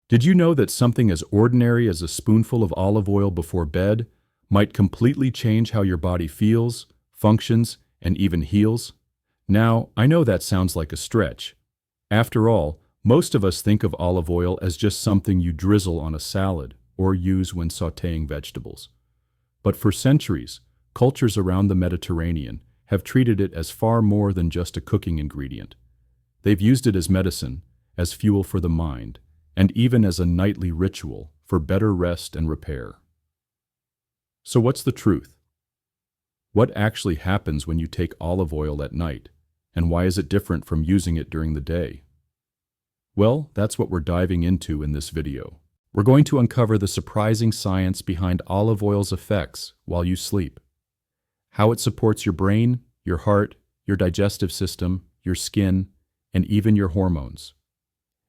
Did you know that something as ordinary as a spoonful of olive oil before bed might completely change how your body feels, functions, and even heals? Now, I know that sounds like a stretch. After all, most of us think of olive oil as just something you drizzle on a salad or use when sautéing vegetables. But for centuries, cultures around the Mediterranean have treated it as far more than just a cooking ingredient. They've used it as medicine, as fuel for the mind, and even as a nightly ritual for better rest and repair. So what's the truth? What actually happens when you take olive oil at night, and why is it different from using it during the day? Well, that's what we're diving into in this video. We're going to uncover the surprising science behind olive oil's effects while you sleep, how it supports your brain, your heart, your digestive system, your skin, and even your hormones.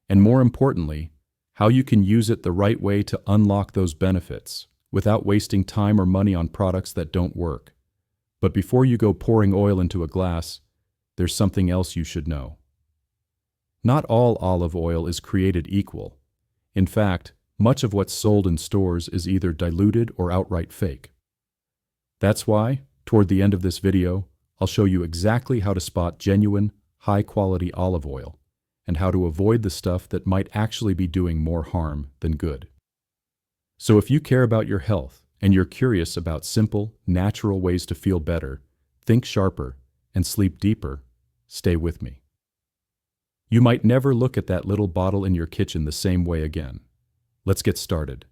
And more importantly, how you can use it the right way to unlock those benefits without wasting time or money on products that don't work. But before you go pouring oil into a glass, there's something else you should know. Not all olive oil is created equal. In fact, much of what's sold in stores is either diluted or outright fake. That's why, toward the end of this video, I'll show you exactly how to spot genuine, high-quality olive oil, and how to avoid the stuff that might actually be doing more harm than good. So if you care about your health and you're curious about simple, natural ways to feel better, think sharper, and sleep deeper, stay with me. You might never look at that little bottle in your kitchen the same way again. Let's get started.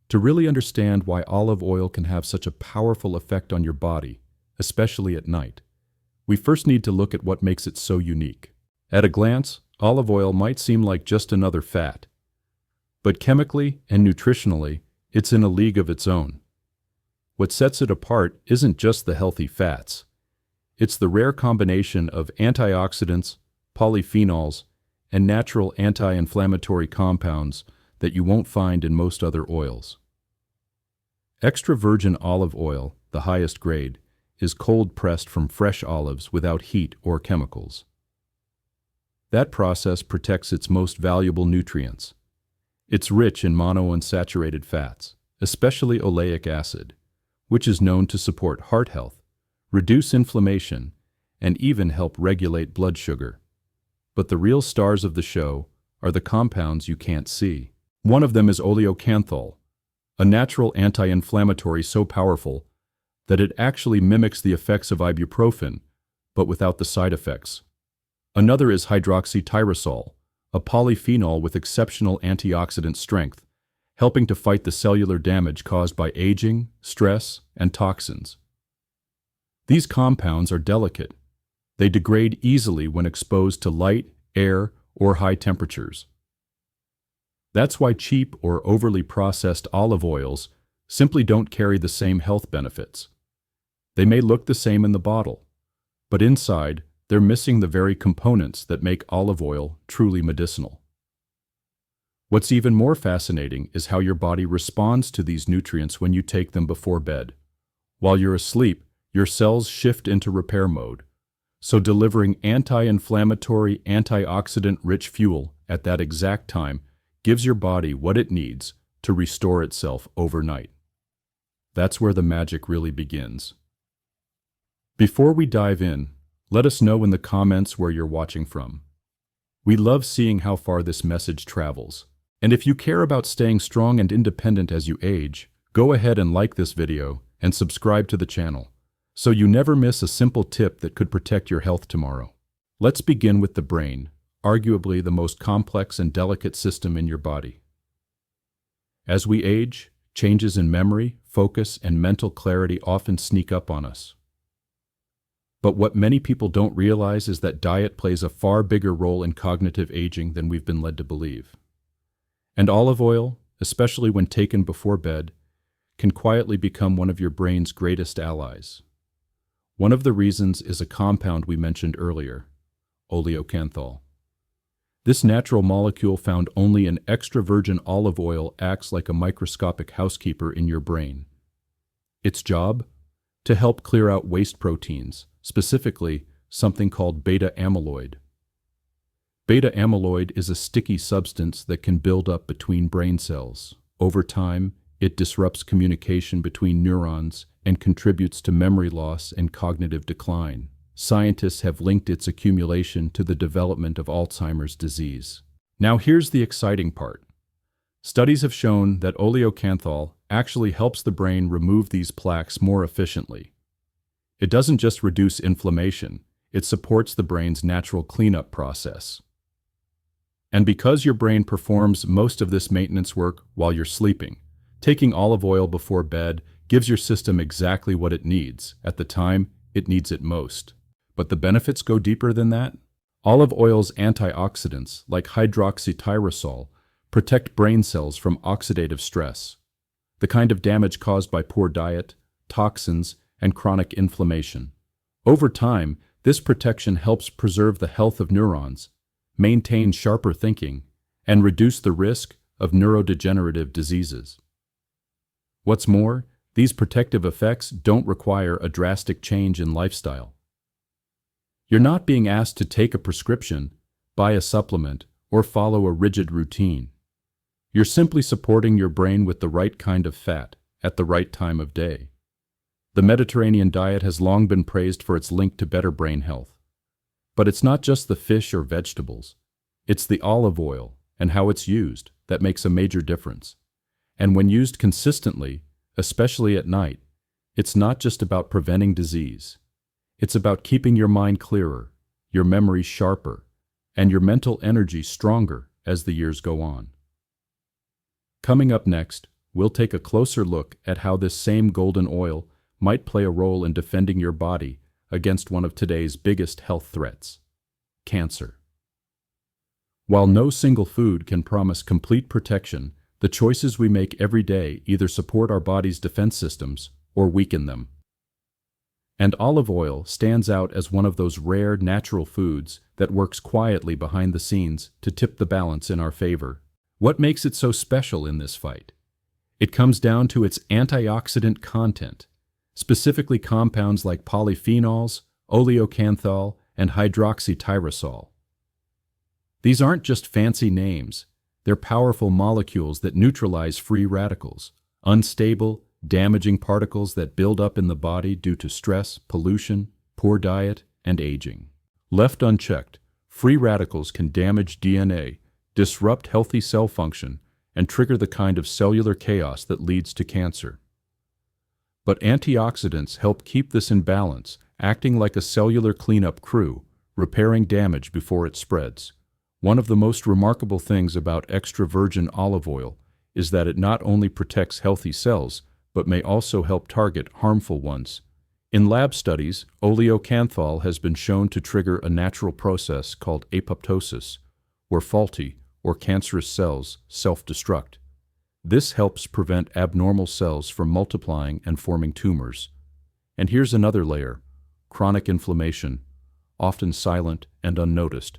To really understand why olive oil can have such a powerful effect on your body, especially at night, we first need to look at what makes it so unique. At a glance, olive oil might seem like just another fat. But chemically and nutritionally, it's in a league of its own. What sets it apart isn't just the healthy fats. It's the rare combination of antioxidants, polyphenols, and natural anti-inflammatory compounds that you won't find in most other oils. Extra virgin olive oil, the highest grade, is cold-pressed from fresh olives without heat or chemicals. That process protects its most valuable nutrients. It's rich in monounsaturated fats, especially oleic acid, which is known to support heart health, reduce inflammation, and even help regulate blood sugar. But the real stars of the show are the compounds you can't see. One of them is oleocanthal, a natural anti-inflammatory so powerful that it actually mimics the effects of ibuprofen, but without the side effects. Another is hydroxytyrosol, a polyphenol with exceptional antioxidant strength, helping to fight the cellular damage caused by aging, stress, and toxins. These compounds are delicate. They degrade easily when exposed to light, air, or high temperatures. That's why cheap or overly processed olive oils simply don't carry the same health benefits. They may look the same in the bottle, but inside, they're missing the very components that make olive oil truly medicinal. What's even more fascinating is how your body responds to these nutrients when you take them before bed. While you're asleep, your cells shift into repair mode, so delivering anti-inflammatory, antioxidant-rich fuel at that exact time gives your body what it needs to restore itself overnight. That's where the magic really begins. Before we dive in, let us know in the comments where you're watching from. We love seeing how far this message travels. And if you care about staying strong and independent as you age, go ahead and like this video and subscribe to the channel, so you never miss a simple tip that could protect your health tomorrow. Let's begin with the brain, arguably the most complex and delicate system in your body. As we age, changes in memory, focus, and mental clarity often sneak up on us. But what many people don't realize is that diet plays a far bigger role in cognitive aging than we've been led to believe. And olive oil, especially when taken before bed, can quietly become one of your brain's greatest allies. One of the reasons is a compound we mentioned earlier, oleocanthal. This natural molecule found only in extra virgin olive oil acts like a microscopic housekeeper in your brain. Its job? To help clear out waste proteins, specifically something called beta amyloid. Beta amyloid is a sticky substance that can build up between brain cells. Over time, it disrupts communication between neurons and contributes to memory loss and cognitive decline. Scientists have linked its accumulation to the development of Alzheimer's disease. Now here's the exciting part. Studies have shown that oleocanthal actually helps the brain remove these plaques more efficiently. It doesn't just reduce inflammation, it supports the brain's natural cleanup process. And because your brain performs most of this maintenance work while you're sleeping, taking olive oil before bed gives your system exactly what it needs at the time it needs it most. But the benefits go deeper than that. Olive oil's antioxidants, like hydroxytyrosol, protect brain cells from oxidative stress, the kind of damage caused by poor diet, toxins, and chronic inflammation. Over time, this protection helps preserve the health of neurons, maintain sharper thinking, and reduce the risk of neurodegenerative diseases. What's more, these protective effects don't require a drastic change in lifestyle. You're not being asked to take a prescription, buy a supplement, or follow a rigid routine. You're simply supporting your brain with the right kind of fat at the right time of day. The Mediterranean diet has long been praised for its link to better brain health. But it's not just the fish or vegetables. It's the olive oil and how it's used that makes a major difference. And when used consistently, especially at night, it's not just about preventing disease. It's about keeping your mind clearer, your memory sharper, and your mental energy stronger as the years go on. Coming up next, we'll take a closer look at how this same golden oil might play a role in defending your body against one of today's biggest health threats: cancer. While no single food can promise complete protection, the choices we make every day either support our body's defense systems or weaken them. And olive oil stands out as one of those rare natural foods that works quietly behind the scenes to tip the balance in our favor. What makes it so special in this fight? It comes down to its antioxidant content, specifically compounds like polyphenols, oleocanthal, and hydroxytyrosol. These aren't just fancy names, they're powerful molecules that neutralize free radicals, unstable, damaging particles that build up in the body due to stress, pollution, poor diet, and aging. Left unchecked, free radicals can damage DNA, disrupt healthy cell function, and trigger the kind of cellular chaos that leads to cancer. But antioxidants help keep this in balance, acting like a cellular cleanup crew, repairing damage before it spreads. One of the most remarkable things about extra virgin olive oil is that it not only protects healthy cells, but may also help target harmful ones. In lab studies, oleocanthal has been shown to trigger a natural process called apoptosis, where faulty or cancerous cells self-destruct. This helps prevent abnormal cells from multiplying and forming tumors. And here's another layer: chronic inflammation, often silent and unnoticed,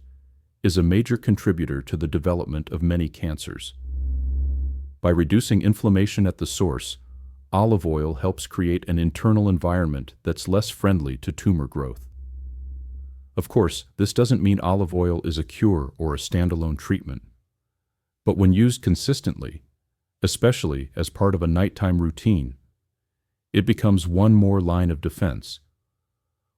is a major contributor to the development of many cancers. By reducing inflammation at the source, olive oil helps create an internal environment that's less friendly to tumor growth. Of course, this doesn't mean olive oil is a cure or a standalone treatment. But when used consistently, especially as part of a nighttime routine, it becomes one more line of defense,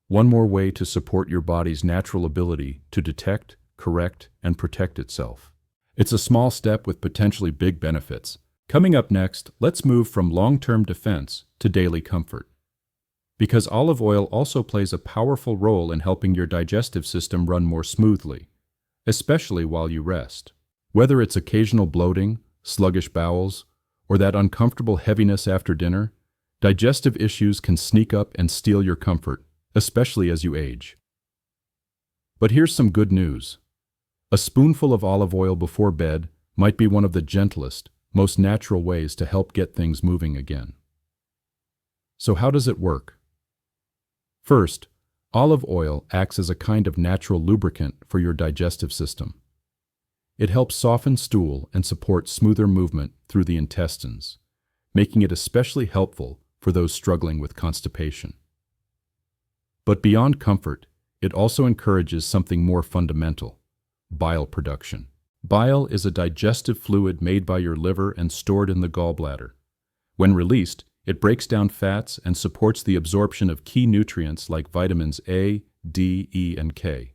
one more way to support your body's natural ability to detect, correct, and protect itself. It's a small step with potentially big benefits. Coming up next, let's move from long-term defense to daily comfort. Because olive oil also plays a powerful role in helping your digestive system run more smoothly, especially while you rest. Whether it's occasional bloating, sluggish bowels, or that uncomfortable heaviness after dinner, digestive issues can sneak up and steal your comfort, especially as you age. But here's some good news. A spoonful of olive oil before bed might be one of the gentlest, most natural ways to help get things moving again. So how does it work? First, olive oil acts as a kind of natural lubricant for your digestive system. It helps soften stool and support smoother movement through the intestines, making it especially helpful for those struggling with constipation. But beyond comfort, it also encourages something more fundamental: bile production. Bile is a digestive fluid made by your liver and stored in the gallbladder. When released, it breaks down fats and supports the absorption of key nutrients like vitamins A, D, E, and K.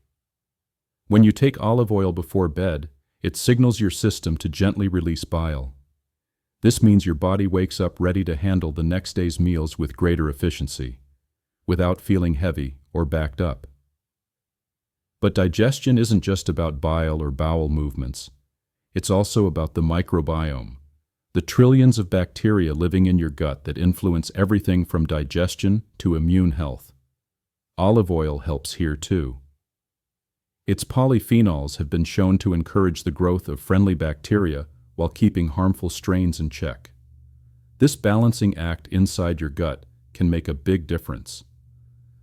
When you take olive oil before bed, it signals your system to gently release bile. This means your body wakes up ready to handle the next day's meals with greater efficiency, without feeling heavy or backed up. But digestion isn't just about bile or bowel movements. It's also about the microbiome, the trillions of bacteria living in your gut that influence everything from digestion to immune health. Olive oil helps here too. Its polyphenols have been shown to encourage the growth of friendly bacteria while keeping harmful strains in check. This balancing act inside your gut can make a big difference.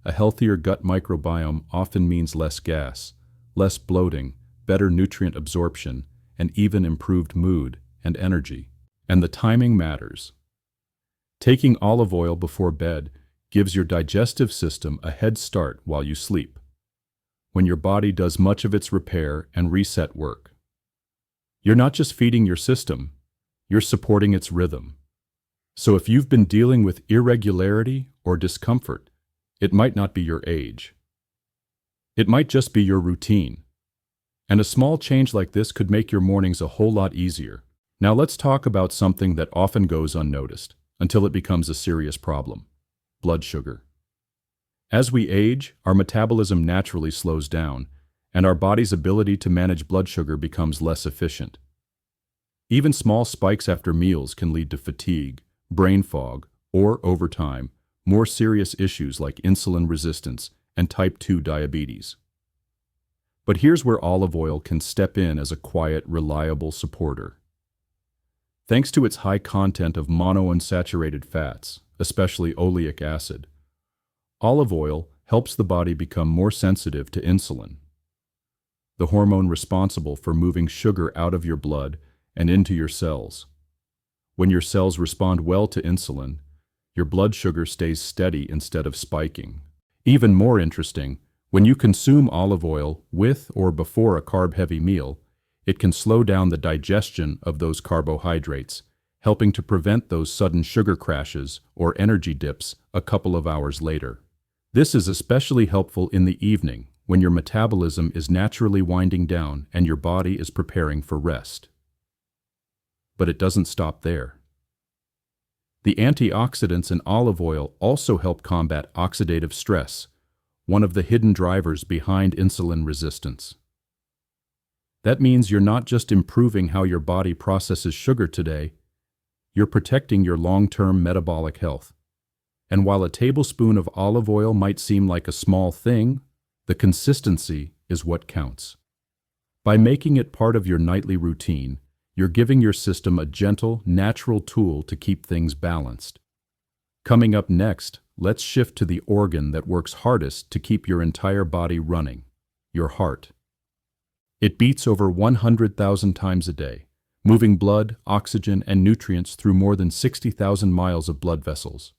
A healthier gut microbiome often means less gas, less bloating, better nutrient absorption, and even improved mood and energy. And the timing matters. Taking olive oil before bed gives your digestive system a head start while you sleep, when your body does much of its repair and reset work. You're not just feeding your system, you're supporting its rhythm. So if you've been dealing with irregularity or discomfort, it might not be your age. It might just be your routine. And a small change like this could make your mornings a whole lot easier. Now let's talk about something that often goes unnoticed until it becomes a serious problem: blood sugar. As we age, our metabolism naturally slows down, and our body's ability to manage blood sugar becomes less efficient. Even small spikes after meals can lead to fatigue, brain fog, or, over time, more serious issues like insulin resistance and type 2 diabetes. But here's where olive oil can step in as a quiet, reliable supporter. Thanks to its high content of monounsaturated fats, especially oleic acid, olive oil helps the body become more sensitive to insulin, the hormone responsible for moving sugar out of your blood and into your cells. When your cells respond well to insulin, your blood sugar stays steady instead of spiking. Even more interesting, when you consume olive oil with or before a carb-heavy meal, it can slow down the digestion of those carbohydrates, helping to prevent those sudden sugar crashes or energy dips a couple of hours later. This is especially helpful in the evening when your metabolism is naturally winding down and your body is preparing for rest. But it doesn't stop there. The antioxidants in olive oil also help combat oxidative stress, one of the hidden drivers behind insulin resistance. That means you're not just improving how your body processes sugar today, you're protecting your long-term metabolic health. And while a tablespoon of olive oil might seem like a small thing, the consistency is what counts. By making it part of your nightly routine, you're giving your system a gentle, natural tool to keep things balanced. Coming up next, let's shift to the organ that works hardest to keep your entire body running: your heart. It beats over 100,000 times a day, moving blood, oxygen, and nutrients through more than 60,000 miles of blood vessels.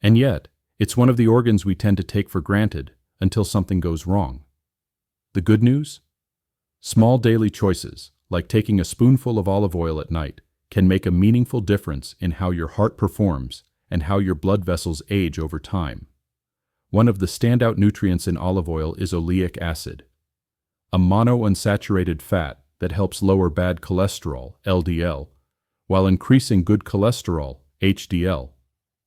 And yet, it's one of the organs we tend to take for granted until something goes wrong. The good news? Small daily choices, like taking a spoonful of olive oil at night, can make a meaningful difference in how your heart performs and how your blood vessels age over time. One of the standout nutrients in olive oil is oleic acid, a monounsaturated fat that helps lower bad cholesterol, LDL, while increasing good cholesterol, HDL.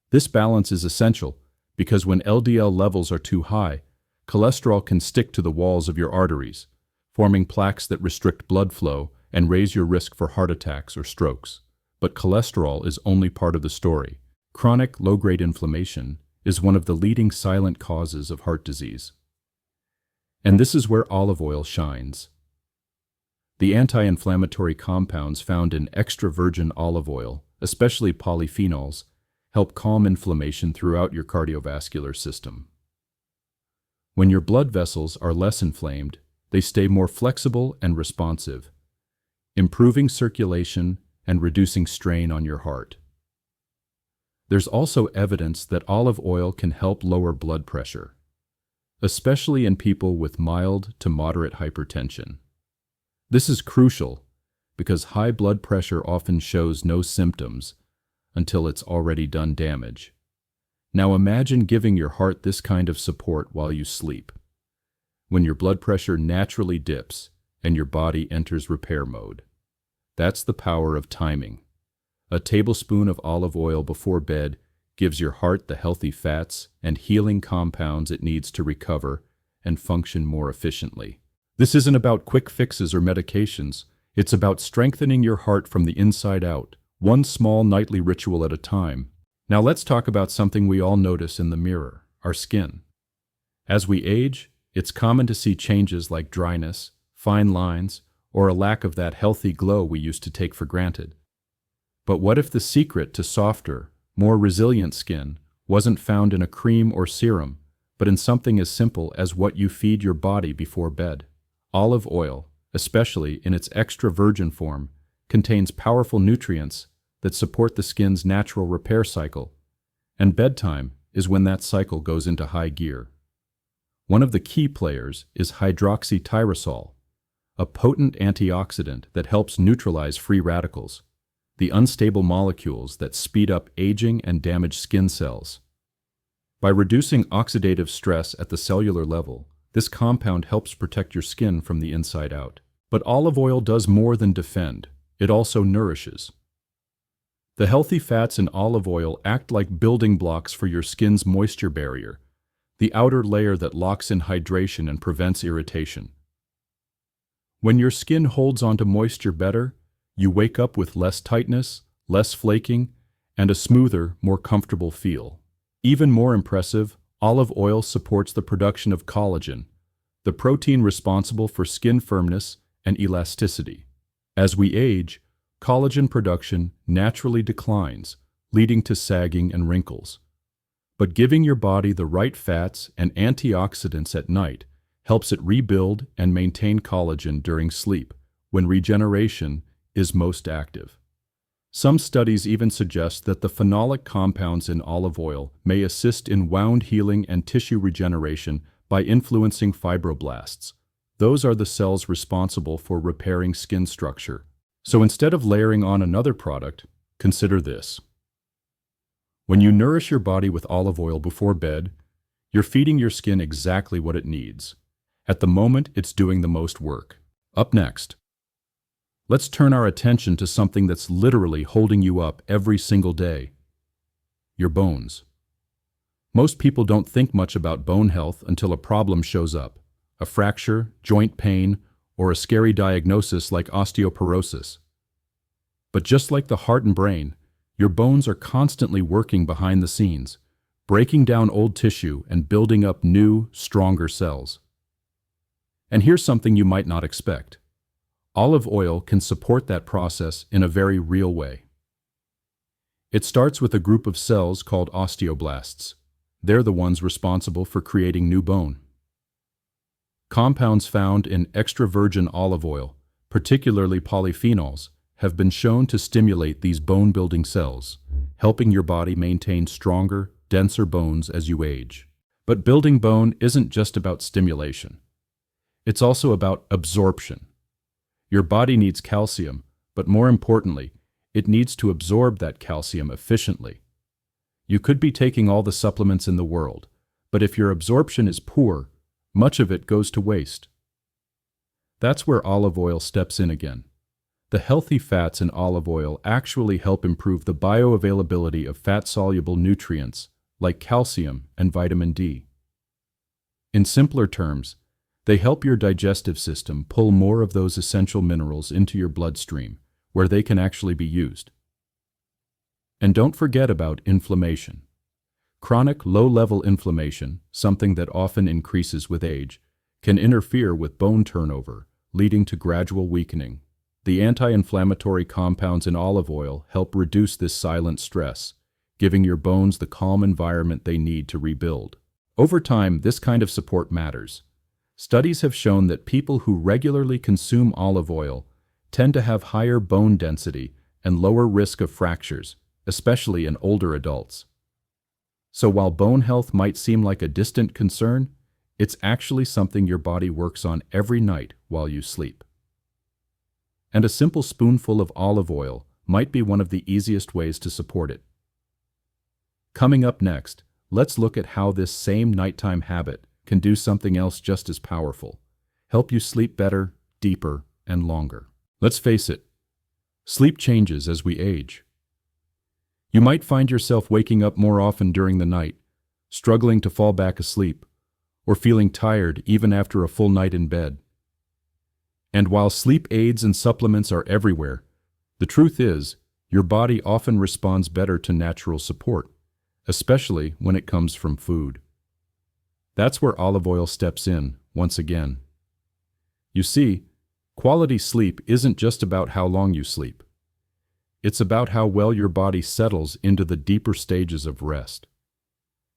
This balance is essential because when LDL levels are too high, cholesterol can stick to the walls of your arteries, forming plaques that restrict blood flow and raise your risk for heart attacks or strokes. But cholesterol is only part of the story. Chronic low-grade inflammation is one of the leading silent causes of heart disease. And this is where olive oil shines. The anti-inflammatory compounds found in extra virgin olive oil, especially polyphenols, help calm inflammation throughout your cardiovascular system. When your blood vessels are less inflamed, they stay more flexible and responsive, improving circulation and reducing strain on your heart. There's also evidence that olive oil can help lower blood pressure, especially in people with mild to moderate hypertension. This is crucial because high blood pressure often shows no symptoms until it's already done damage. Now imagine giving your heart this kind of support while you sleep, when your blood pressure naturally dips and your body enters repair mode. That's the power of timing. A tablespoon of olive oil before bed gives your heart the healthy fats and healing compounds it needs to recover and function more efficiently. This isn't about quick fixes or medications. It's about strengthening your heart from the inside out, one small nightly ritual at a time. Now let's talk about something we all notice in the mirror, our skin. As we age, it's common to see changes like dryness, fine lines, or a lack of that healthy glow we used to take for granted. But what if the secret to softer, more resilient skin wasn't found in a cream or serum, but in something as simple as what you feed your body before bed? Olive oil, especially in its extra virgin form, contains powerful nutrients that support the skin's natural repair cycle, and bedtime is when that cycle goes into high gear. One of the key players is hydroxytyrosol, a potent antioxidant that helps neutralize free radicals, the unstable molecules that speed up aging and damage skin cells. By reducing oxidative stress at the cellular level, this compound helps protect your skin from the inside out. But olive oil does more than defend, it also nourishes. The healthy fats in olive oil act like building blocks for your skin's moisture barrier, the outer layer that locks in hydration and prevents irritation. When your skin holds onto moisture better, you wake up with less tightness, less flaking, and a smoother, more comfortable feel. Even more impressive, olive oil supports the production of collagen, the protein responsible for skin firmness and elasticity. As we age, collagen production naturally declines, leading to sagging and wrinkles. But giving your body the right fats and antioxidants at night helps it rebuild and maintain collagen during sleep, when regeneration is most active. Some studies even suggest that the phenolic compounds in olive oil may assist in wound healing and tissue regeneration by influencing fibroblasts. Those are the cells responsible for repairing skin structure. So instead of layering on another product, consider this. When you nourish your body with olive oil before bed, you're feeding your skin exactly what it needs. At the moment, it's doing the most work. Up next, let's turn our attention to something that's literally holding you up every single day: your bones. Most people don't think much about bone health until a problem shows up: a fracture, joint pain, or a scary diagnosis like osteoporosis. But just like the heart and brain, your bones are constantly working behind the scenes, breaking down old tissue and building up new, stronger cells. And here's something you might not expect. Olive oil can support that process in a very real way. It starts with a group of cells called osteoblasts. They're the ones responsible for creating new bone. Compounds found in extra virgin olive oil, particularly polyphenols, have been shown to stimulate these bone-building cells, helping your body maintain stronger, denser bones as you age. But building bone isn't just about stimulation. It's also about absorption. Your body needs calcium, but more importantly, it needs to absorb that calcium efficiently. You could be taking all the supplements in the world, but if your absorption is poor, much of it goes to waste. That's where olive oil steps in again. The healthy fats in olive oil actually help improve the bioavailability of fat-soluble nutrients like calcium and vitamin D. In simpler terms, they help your digestive system pull more of those essential minerals into your bloodstream, where they can actually be used. And don't forget about inflammation. Chronic low-level inflammation, something that often increases with age, can interfere with bone turnover, leading to gradual weakening. The anti-inflammatory compounds in olive oil help reduce this silent stress, giving your bones the calm environment they need to rebuild. Over time, this kind of support matters. Studies have shown that people who regularly consume olive oil tend to have higher bone density and lower risk of fractures, especially in older adults. So while bone health might seem like a distant concern, it's actually something your body works on every night while you sleep. and a simple spoonful of olive oil might be one of the easiest ways to support it. Coming up next, let's look at how this same nighttime habit can do something else just as powerful: help you sleep better, deeper, and longer. Let's face it, sleep changes as we age. You might find yourself waking up more often during the night, struggling to fall back asleep, or feeling tired even after a full night in bed. And while sleep aids and supplements are everywhere, the truth is, your body often responds better to natural support, especially when it comes from food. That's where olive oil steps in, once again. You see, quality sleep isn't just about how long you sleep. It's about how well your body settles into the deeper stages of rest.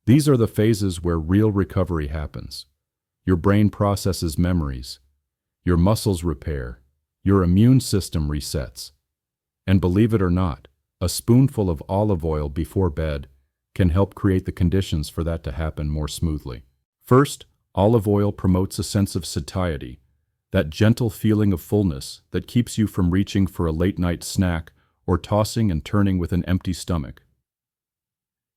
These are the phases where real recovery happens. Your brain processes memories, your muscles repair, your immune system resets. And believe it or not, a spoonful of olive oil before bed can help create the conditions for that to happen more smoothly. First, olive oil promotes a sense of satiety, that gentle feeling of fullness that keeps you from reaching for a late-night snack or tossing and turning with an empty stomach.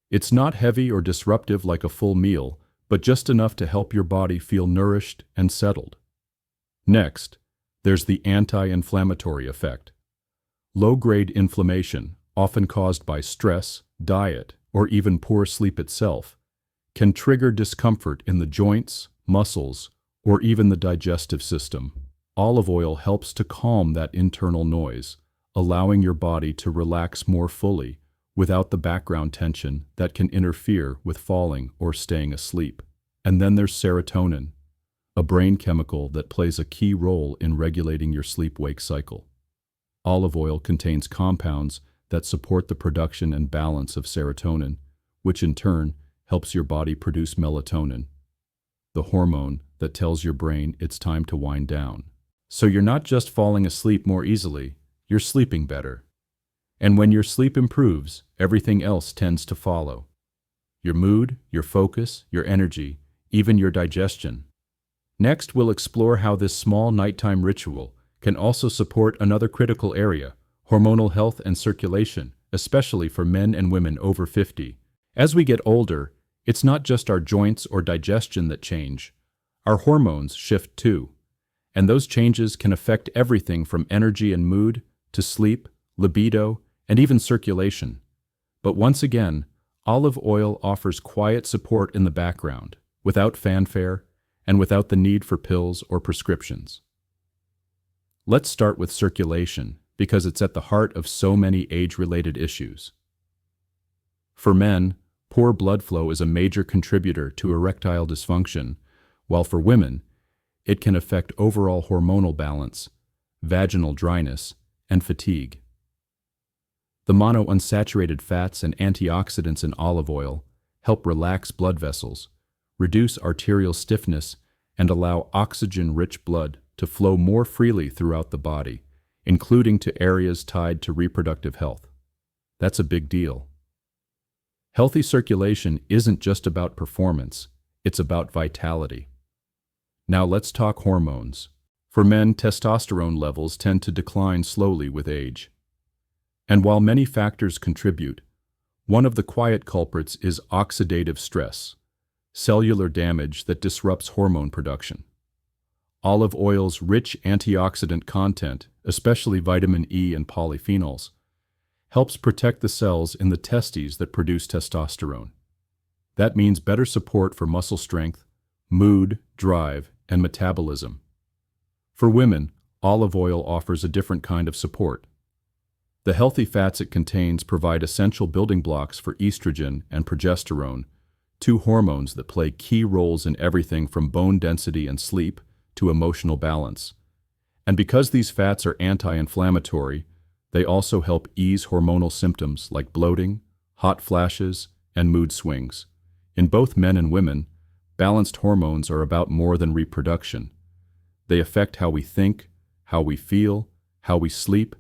It's not heavy or disruptive like a full meal, but just enough to help your body feel nourished and settled. Next, there's the anti-inflammatory effect. Low-grade inflammation, often caused by stress, diet, or even poor sleep itself, can trigger discomfort in the joints, muscles, or even the digestive system. Olive oil helps to calm that internal noise, allowing your body to relax more fully without the background tension that can interfere with falling or staying asleep. And then there's serotonin, a brain chemical that plays a key role in regulating your sleep-wake cycle. Olive oil contains compounds that support the production and balance of serotonin, which in turn helps your body produce melatonin, the hormone that tells your brain it's time to wind down. So you're not just falling asleep more easily, you're sleeping better. And when your sleep improves, everything else tends to follow. Your mood, your focus, your energy, even your digestion. Next, we'll explore how this small nighttime ritual can also support another critical area: hormonal health and circulation, especially for men and women over 50. As we get older, it's not just our joints or digestion that change. Our hormones shift too. And those changes can affect everything from energy and mood to sleep, libido, and even circulation. But once again, olive oil offers quiet support in the background, without fanfare, and without the need for pills or prescriptions. Let's start with circulation, because it's at the heart of so many age-related issues. For men, poor blood flow is a major contributor to erectile dysfunction, while for women, it can affect overall hormonal balance, vaginal dryness, and fatigue. The monounsaturated fats and antioxidants in olive oil help relax blood vessels, reduce arterial stiffness, and allow oxygen-rich blood to flow more freely throughout the body, including to areas tied to reproductive health. That's a big deal. Healthy circulation isn't just about performance, it's about vitality. Now let's talk hormones. For men, testosterone levels tend to decline slowly with age. And while many factors contribute, one of the quiet culprits is oxidative stress, cellular damage that disrupts hormone production. Olive oil's rich antioxidant content, especially vitamin E and polyphenols, helps protect the cells in the testes that produce testosterone. That means better support for muscle strength, mood, drive, and metabolism. For women, olive oil offers a different kind of support. The healthy fats it contains provide essential building blocks for estrogen and progesterone, two hormones that play key roles in everything from bone density and sleep to emotional balance. And because these fats are anti-inflammatory, they also help ease hormonal symptoms like bloating, hot flashes, and mood swings. In both men and women, balanced hormones are about more than reproduction. They affect how we think, how we feel, how we sleep,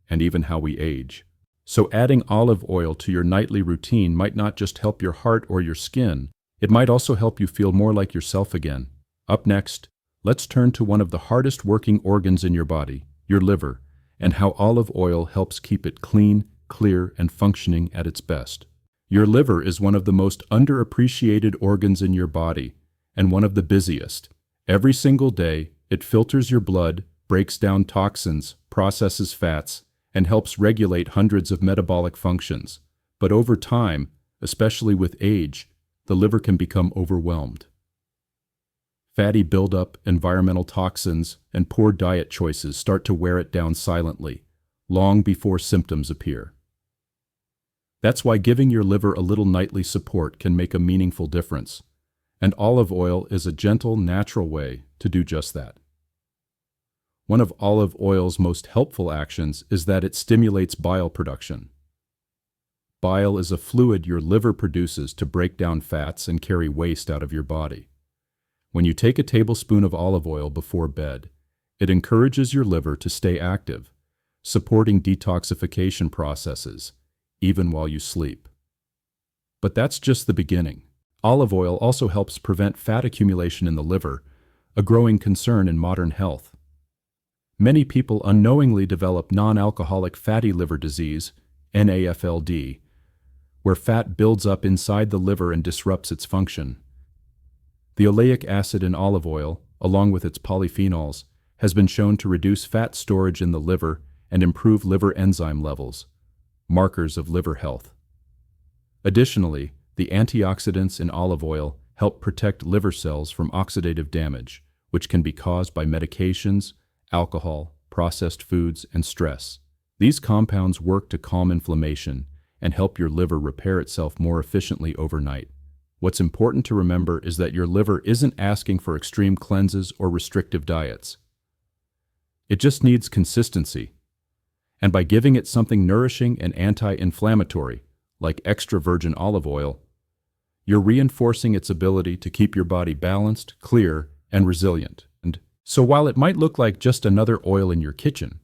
and even how we age. So adding olive oil to your nightly routine might not just help your heart or your skin, it might also help you feel more like yourself again. Up next, let's turn to one of the hardest working organs in your body, your liver, and how olive oil helps keep it clean, clear, and functioning at its best. Your liver is one of the most underappreciated organs in your body, and one of the busiest. Every single day, it filters your blood, breaks down toxins, processes fats, and helps regulate hundreds of metabolic functions. But over time, especially with age, the liver can become overwhelmed. Fatty buildup, environmental toxins, and poor diet choices start to wear it down silently, long before symptoms appear. That's why giving your liver a little nightly support can make a meaningful difference, and olive oil is a gentle, natural way to do just that. One of olive oil's most helpful actions is that it stimulates bile production. Bile is a fluid your liver produces to break down fats and carry waste out of your body. When you take a tablespoon of olive oil before bed, it encourages your liver to stay active, supporting detoxification processes, even while you sleep. But that's just the beginning. Olive oil also helps prevent fat accumulation in the liver, a growing concern in modern health. Many people unknowingly develop non-alcoholic fatty liver disease, NAFLD, where fat builds up inside the liver and disrupts its function. The oleic acid in olive oil, along with its polyphenols, has been shown to reduce fat storage in the liver and improve liver enzyme levels, markers of liver health. Additionally, the antioxidants in olive oil help protect liver cells from oxidative damage, which can be caused by medications, alcohol, processed foods, and stress. These compounds work to calm inflammation and help your liver repair itself more efficiently overnight. What's important to remember is that your liver isn't asking for extreme cleanses or restrictive diets. It just needs consistency. And by giving it something nourishing and anti-inflammatory, like extra virgin olive oil, you're reinforcing its ability to keep your body balanced, clear, and resilient. And so while it might look like just another oil in your kitchen,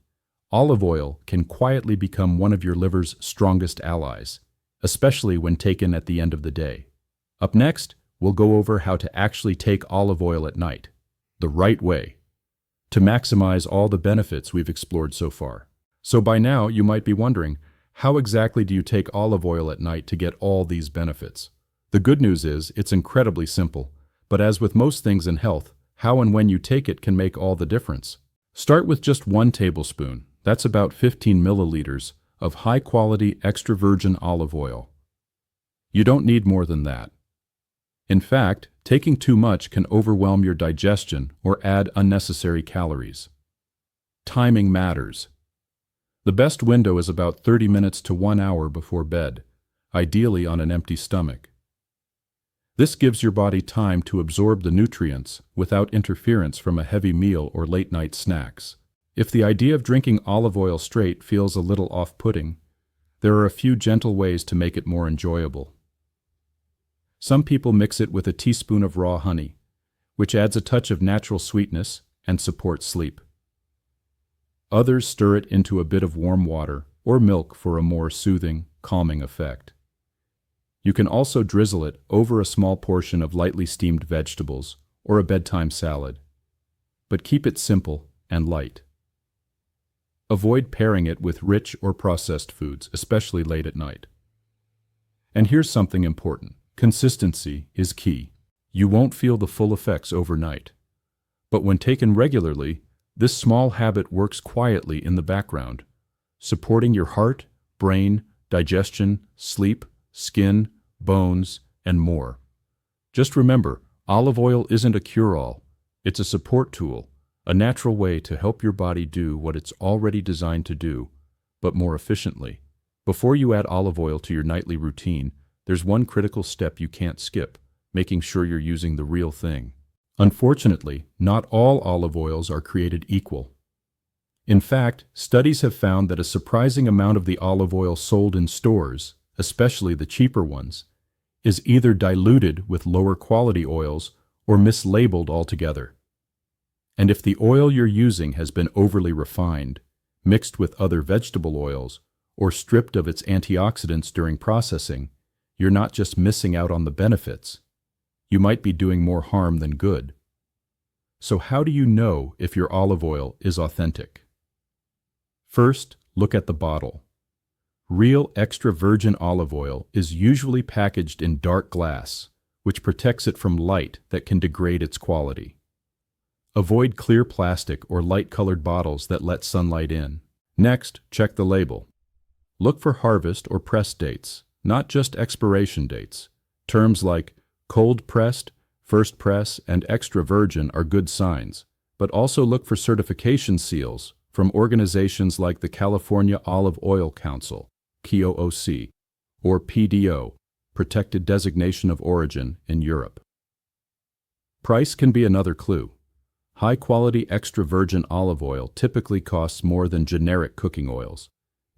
olive oil can quietly become one of your liver's strongest allies, especially when taken at the end of the day. Up next, we'll go over how to actually take olive oil at night, the right way, to maximize all the benefits we've explored so far. So by now, you might be wondering, how exactly do you take olive oil at night to get all these benefits? The good news is, it's incredibly simple, but as with most things in health, how and when you take it can make all the difference. Start with just 1 tablespoon, that's about 15 milliliters, of high-quality extra virgin olive oil. You don't need more than that. In fact, taking too much can overwhelm your digestion or add unnecessary calories. Timing matters. The best window is about 30 minutes to 1 hour before bed, ideally on an empty stomach. This gives your body time to absorb the nutrients without interference from a heavy meal or late-night snacks. If the idea of drinking olive oil straight feels a little off-putting, there are a few gentle ways to make it more enjoyable. Some people mix it with a teaspoon of raw honey, which adds a touch of natural sweetness and supports sleep. Others stir it into a bit of warm water or milk for a more soothing, calming effect. You can also drizzle it over a small portion of lightly steamed vegetables or a bedtime salad, but keep it simple and light. Avoid pairing it with rich or processed foods, especially late at night. And here's something important. Consistency is key. You won't feel the full effects overnight. But when taken regularly, this small habit works quietly in the background, supporting your heart, brain, digestion, sleep, skin, bones, and more. Just remember, olive oil isn't a cure-all. It's a support tool, a natural way to help your body do what it's already designed to do, but more efficiently. Before you add olive oil to your nightly routine, there's one critical step you can't skip, making sure you're using the real thing. Unfortunately, not all olive oils are created equal. In fact, studies have found that a surprising amount of the olive oil sold in stores, especially the cheaper ones, is either diluted with lower quality oils or mislabeled altogether. And if the oil you're using has been overly refined, mixed with other vegetable oils, or stripped of its antioxidants during processing, you're not just missing out on the benefits. You might be doing more harm than good. So how do you know if your olive oil is authentic? First, look at the bottle. Real extra virgin olive oil is usually packaged in dark glass, which protects it from light that can degrade its quality. Avoid clear plastic or light-colored bottles that let sunlight in. Next, check the label. Look for harvest or press dates, not just expiration dates. Terms like cold-pressed, first press, and extra virgin are good signs, but also look for certification seals from organizations like the California Olive Oil Council, KOOC, or PDO, Protected Designation of Origin in Europe. Price can be another clue. High-quality extra virgin olive oil typically costs more than generic cooking oils.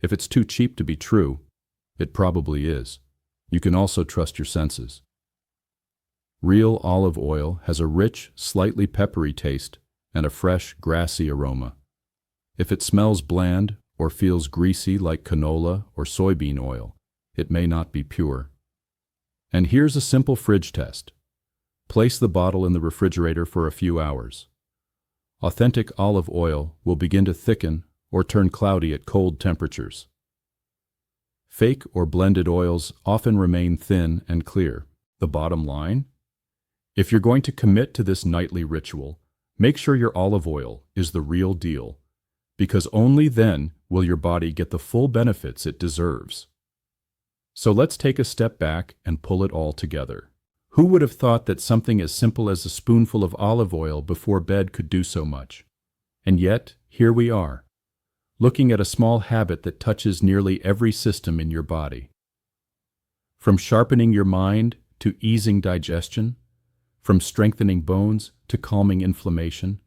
If it's too cheap to be true, it probably is. You can also trust your senses. Real olive oil has a rich, slightly peppery taste and a fresh, grassy aroma. If it smells bland or feels greasy like canola or soybean oil, it may not be pure. And here's a simple fridge test. Place the bottle in the refrigerator for a few hours. Authentic olive oil will begin to thicken or turn cloudy at cold temperatures. Fake or blended oils often remain thin and clear. The bottom line? If you're going to commit to this nightly ritual, make sure your olive oil is the real deal, because only then will your body get the full benefits it deserves. So let's take a step back and pull it all together. Who would have thought that something as simple as a spoonful of olive oil before bed could do so much? And yet, here we are, looking at a small habit that touches nearly every system in your body. From sharpening your mind to easing digestion, from strengthening bones to calming inflammation,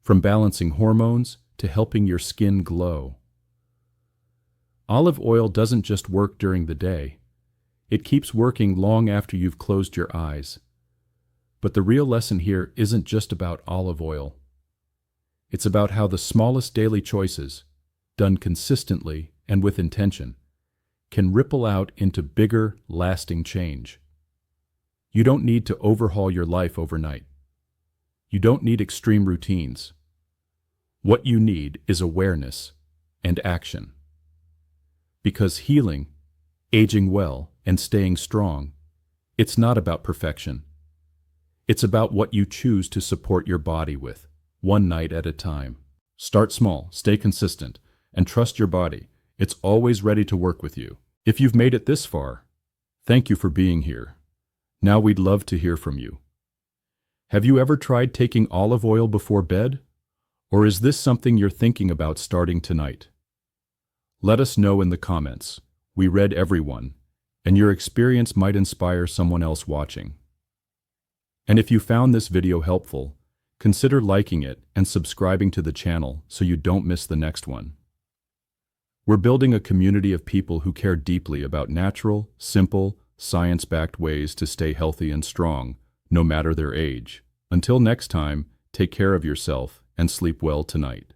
from balancing hormones to helping your skin glow. Olive oil doesn't just work during the day. It keeps working long after you've closed your eyes. But the real lesson here isn't just about olive oil. It's about how the smallest daily choices, done consistently and with intention, can ripple out into bigger, lasting change. You don't need to overhaul your life overnight. You don't need extreme routines. What you need is awareness and action. Because healing, aging well, and staying strong, it's not about perfection. It's about what you choose to support your body with, one night at a time. Start small, stay consistent, and trust your body. It's always ready to work with you. If you've made it this far, thank you for being here. Now we'd love to hear from you. Have you ever tried taking olive oil before bed? Or is this something you're thinking about starting tonight? Let us know in the comments. We read everyone, and your experience might inspire someone else watching. And if you found this video helpful, consider liking it and subscribing to the channel so you don't miss the next one. We're building a community of people who care deeply about natural, simple, science-backed ways to stay healthy and strong, no matter their age. Until next time, take care of yourself and sleep well tonight.